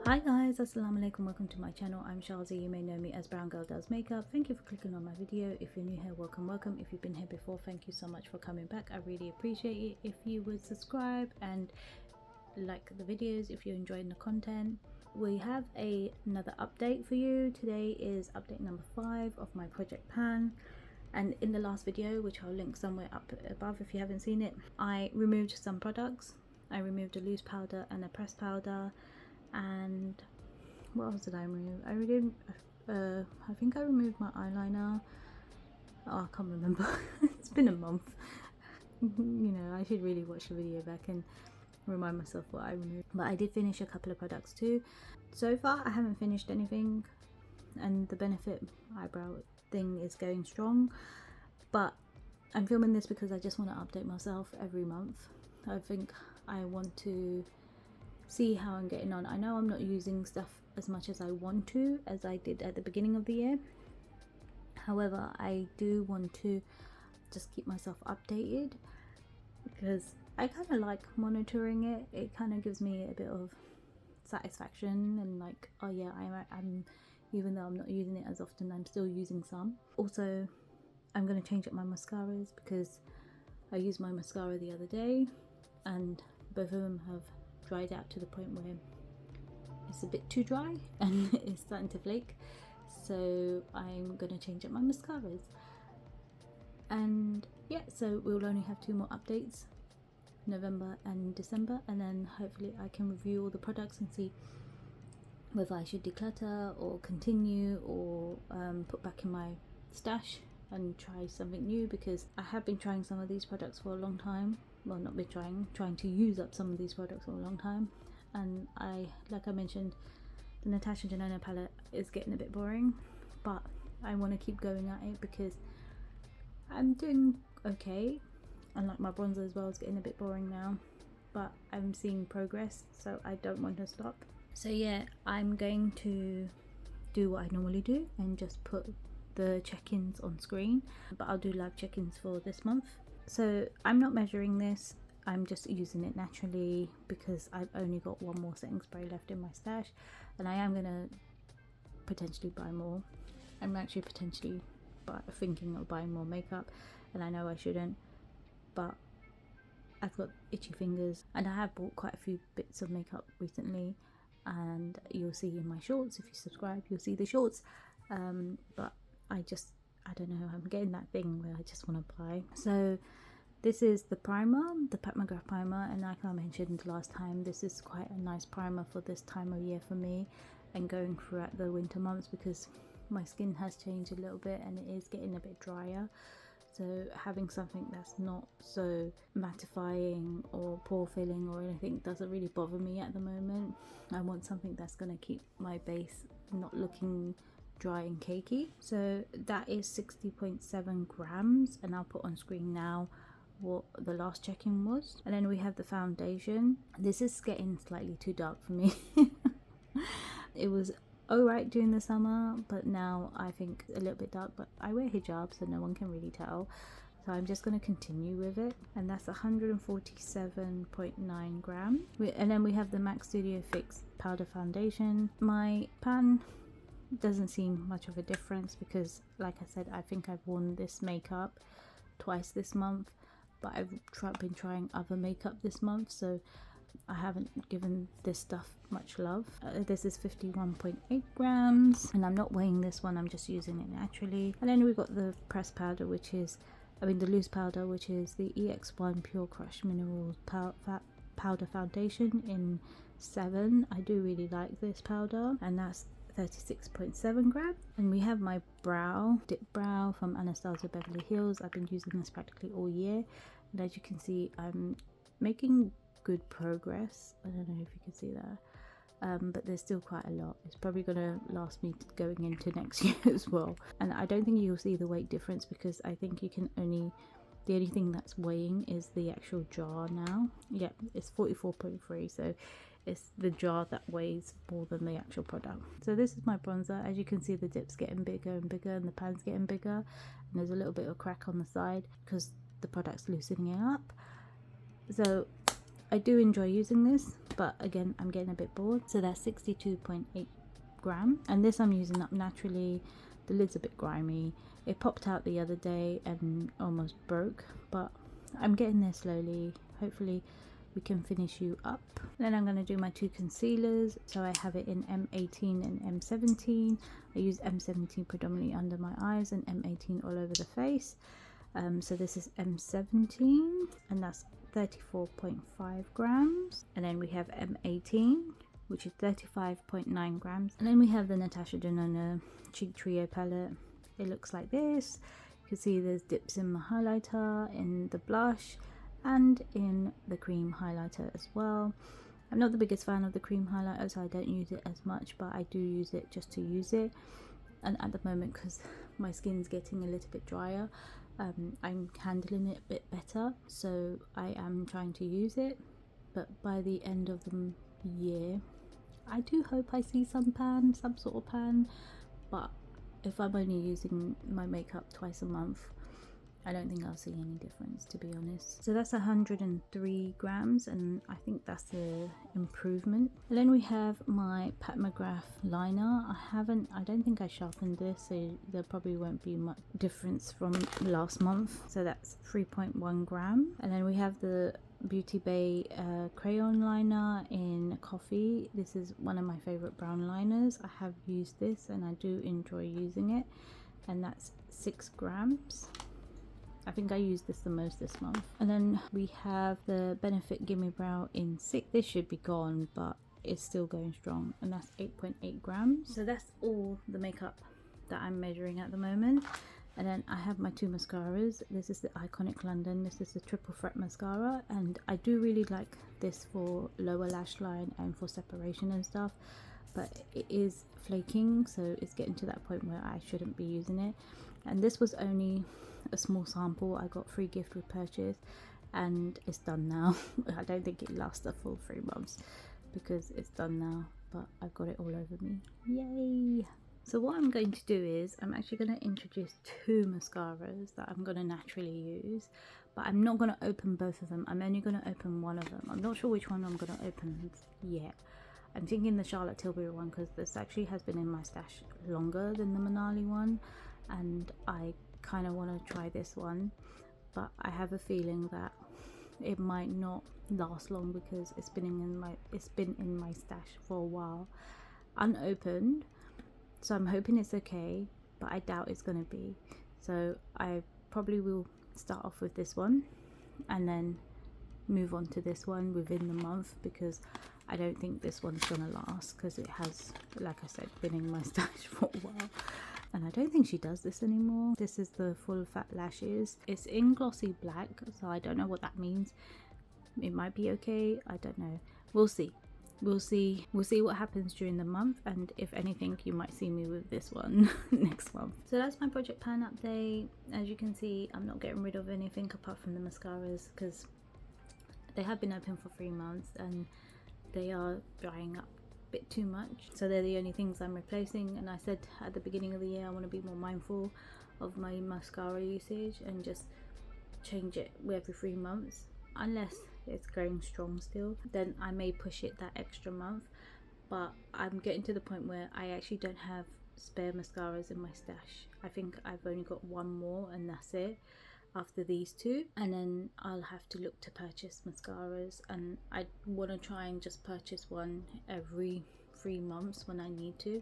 Hi guys, assalamu alaikum, welcome to my channel. I'm Shalzi, you may know me as Brown Girl Does Makeup. Thank you for clicking on my video. If you're new here, welcome. If you've been here before, thank you so much for coming back. I really appreciate it. If you would subscribe and like the videos if you're enjoying the content. We have another update for you. Today is update number 5 of my project pan, and in the last video, which I'll link somewhere up above if you haven't seen it, I removed some products. I removed a loose powder and a pressed powder, and what else did I remove? I think I removed my eyeliner. Oh, I can't remember. It's been a month. You know, I should really watch the video back and remind myself what I removed. But I did finish a couple of products too. So far I haven't finished anything, and the Benefit eyebrow thing is going strong, but I'm filming this because I just want to update myself every month. I think I want to see how I'm getting on. I know I'm not using stuff as much as I want to, as I did at the beginning of the year. However, I do want to just keep myself updated because I kind of like monitoring it. It kind of gives me a bit of satisfaction and like, oh yeah, I'm even though I'm not using it as often, I'm still using some. Also, I'm going to change up my mascaras because I used my mascara the other day and both of them have dried out to the point where it's a bit too dry and it's starting to flake. So I'm going to change up my mascaras. And yeah, so we'll only have 2 more updates, November and December, and then hopefully I can review all the products and see whether I should declutter or continue or put back in my stash and try something new, because I have been trying some of these products for a long time. Well, not been trying to use up some of these products for a long time, and like I mentioned, the Natasha Denona palette is getting a bit boring, but I want to keep going at it because I'm doing okay, and like my bronzer as well is getting a bit boring now, but I'm seeing progress, so I don't want to stop. So yeah, I'm going to do what I normally do and just put the check-ins on screen, but I'll do live check-ins for this month. So I'm not measuring this, I'm just using it naturally because I've only got 1 more setting spray left in my stash, and I am going to potentially buy more. I'm actually potentially thinking of buying more makeup, and I know I shouldn't, but I've got itchy fingers and I have bought quite a few bits of makeup recently, and you'll see in my shorts, if you subscribe you'll see the shorts, but I don't know, I'm getting that thing where I just want to buy. So this is the primer, the Pat McGrath primer, and like I mentioned last time, this is quite a nice primer for this time of year for me and going throughout the winter months, because my skin has changed a little bit and it is getting a bit drier. So having something that's not so mattifying or pore filling or anything doesn't really bother me at the moment. I want something that's going to keep my base not looking dry and cakey. So that is 60.7 grams, and I'll put on screen now what the last check-in was. And then we have the foundation. This is getting slightly too dark for me. It was alright during the summer, but now I think a little bit dark, but I wear hijab so no one can really tell, so I'm just going to continue with it, and that's 147.9 grams. And then we have the MAC Studio Fix powder foundation. My pan doesn't seem much of a difference because, like I said, I think I've worn this makeup twice this month, but I've been trying other makeup this month, so I haven't given this stuff much love. This is 51.8 grams, and I'm not weighing this one, I'm just using it naturally. And then we've got the pressed powder, which is, the loose powder, which is the EX1 Pure Crush Mineral Powder Foundation in 7. I do really like this powder, and that's 36.7 grams. And we have my dip brow from Anastasia Beverly Hills. I've been using this practically all year, and as you can see, I'm making good progress. I don't know if you can see that, but there's still quite a lot. It's probably gonna last me going into next year as well, and I don't think you'll see the weight difference because I think the only thing that's weighing is the actual jar now. Yeah, it's 44.3, so it's the jar that weighs more than the actual product. So this is my bronzer. As you can see, the dip's getting bigger and bigger and the pan's getting bigger, and there's a little bit of crack on the side because the product's loosening it up. So I do enjoy using this. but again, I'm getting a bit bored. So that's 62.8 grams, and this I'm using up naturally. The lid's a bit grimy. It popped out the other day and almost broke, but I'm getting there slowly. Hopefully we can finish you up. Then I'm going to do my two concealers. So I have it in M18 and M17. I use M17 predominantly under my eyes and M18 all over the face. So this is M17, and that's 34.5 grams. And then we have M18, which is 35.9 grams. And then we have the Natasha Denona Cheek Trio palette. It looks like this. You can see there's dips in my highlighter, in the blush, and in the cream highlighter as well. I'm not the biggest fan of the cream highlighter, so I don't use it as much, but I do use it just to use it. And at the moment, because my skin's getting a little bit drier, I'm handling it a bit better, so I am trying to use it. But by the end of the year, I do hope I see some sort of pan, but if I'm only using my makeup twice a month, I don't think I'll see any difference, to be honest. So that's 103 grams, and I think that's the improvement. And then we have my Pat McGrath liner. I don't think I sharpened this, so there probably won't be much difference from last month. So that's 3.1 gram. And then we have the Beauty Bay crayon liner in coffee. This is one of my favorite brown liners. I have used this and I do enjoy using it, and that's 6 grams. I think I used this the most this month. And then we have the Benefit Gimme Brow in 6. This should be gone, but it's still going strong, and that's 8.8 grams. So that's all the makeup that I'm measuring at the moment. And then I have my two mascaras. This is the Iconic London. This is the Triple Fret Mascara, and I do really like this for lower lash line and for separation and stuff, but it is flaking, so it's getting to that point where I shouldn't be using it. And this was only a small sample. I got free gift with purchase, and it's done now. I don't think it lasts a full 3 months because it's done now, but I've got it all over me. Yay! So what I'm going to do is I'm actually going to introduce 2 mascaras that I'm going to naturally use, but I'm not going to open both of them. I'm only going to open one of them. I'm not sure which one I'm going to open yet. I'm thinking the Charlotte Tilbury one, because this actually has been in my stash longer than the Manali one, and I kind of want to try this one, but I have a feeling that it might not last long because it's been in my stash for a while unopened. So I'm hoping it's okay, but I doubt it's going to be. So I probably will start off with this one and then move on to this one within the month, because I don't think this one's going to last, because it has, like I said, been in my stash for a while. And I don't think she does this anymore. This is the Full Fat Lashes. It's in glossy black, so I don't know what that means. It might be okay, I don't know. We'll see. We'll see what happens during the month, and if anything, you might see me with this one next month. So that's my project pan update. As you can see, I'm not getting rid of anything apart from the mascaras, because they have been open for 3 months and they are drying up a bit too much. So they're the only things I'm replacing, and I said at the beginning of the year I want to be more mindful of my mascara usage and just change it every 3 months. Unless it's going strong still, then I may push it that extra month, but I'm getting to the point where I actually don't have spare mascaras in my stash. I think I've only got one more and that's it after these 2, and then I'll have to look to purchase mascaras, and I want to try and just purchase one every 3 months when I need to.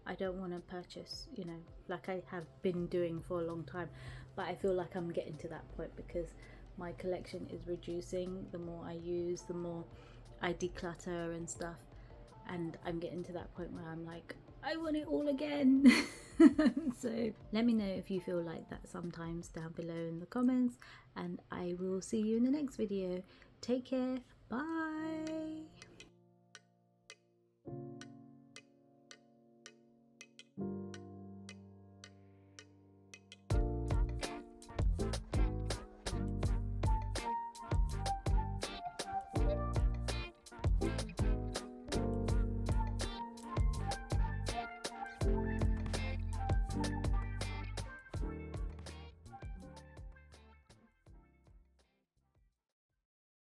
I don't want to purchase, you know, like I have been doing for a long time, but I feel like I'm getting to that point because my collection is reducing. The more I use, the more I declutter and stuff, and I'm getting to that point where I'm like, I want it all again. So let me know if you feel like that sometimes down below in the comments, and I will see you in the next video. Take care, bye.